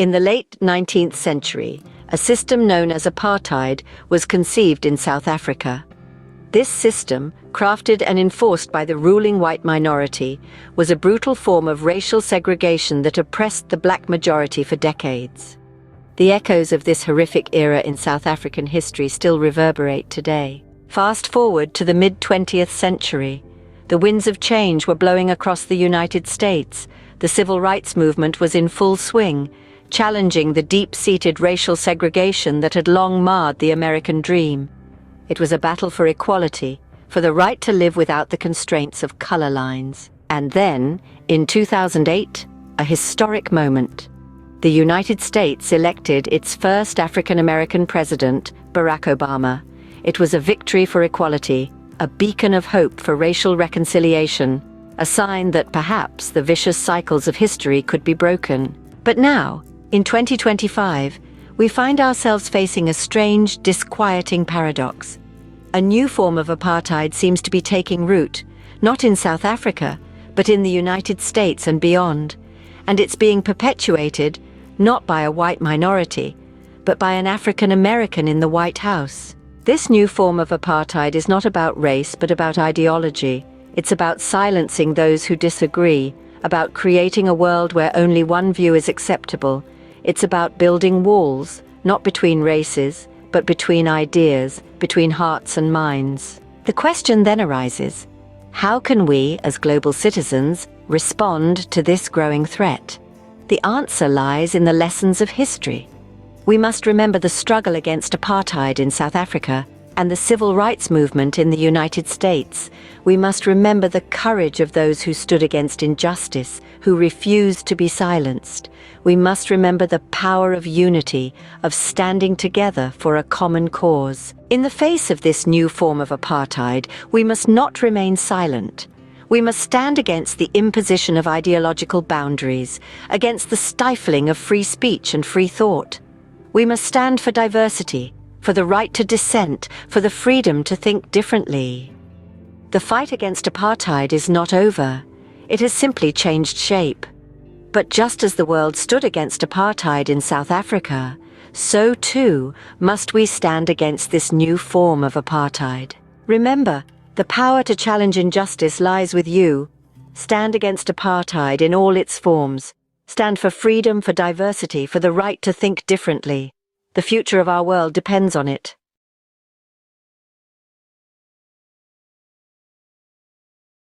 In the late 19th century, a system known as apartheid was conceived in South Africa. This system, crafted and enforced by the ruling white minority, was a brutal form of racial segregation that oppressed the black majority for decades. The echoes of this horrific era in South African history still reverberate today. Fast forward to the mid-20th century. The winds of change were blowing across the United States. The civil rights movement was in full swing, challenging the deep-seated racial segregation that had long marred the American dream. It was a battle for equality, for the right to live without the constraints of color lines. And then, in 2008, a historic moment. The United States elected its first African-American president, Barack Obama. It was a victory for equality, a beacon of hope for racial reconciliation, a sign that perhaps the vicious cycles of history could be broken. But now, in 2025, we find ourselves facing a strange, disquieting paradox. A new form of apartheid seems to be taking root, not in South Africa, but in the United States and beyond. And it's being perpetuated, not by a white minority, but by an African American in the White House. This new form of apartheid is not about race, but about ideology. It's about silencing those who disagree, about creating a world where only one view is acceptable. It's about building walls, not between races, but between ideas, between hearts and minds. The question then arises, how can we, as global citizens, respond to this growing threat? The answer lies in the lessons of history. We must remember the struggle against apartheid in South Africa and the civil rights movement in the United States. We must remember the courage of those who stood against injustice, who refused to be silenced. We must remember the power of unity, of standing together for a common cause. In the face of this new form of apartheid, we must not remain silent. We must stand against the imposition of ideological boundaries, against the stifling of free speech and free thought. We must stand for diversity, for the right to dissent, for the freedom to think differently. The fight against apartheid is not over. It has simply changed shape. But just as the world stood against apartheid in South Africa, so too must we stand against this new form of apartheid. Remember, the power to challenge injustice lies with you. Stand against apartheid in all its forms. Stand for freedom, for diversity, for the right to think differently. The future of our world depends on it.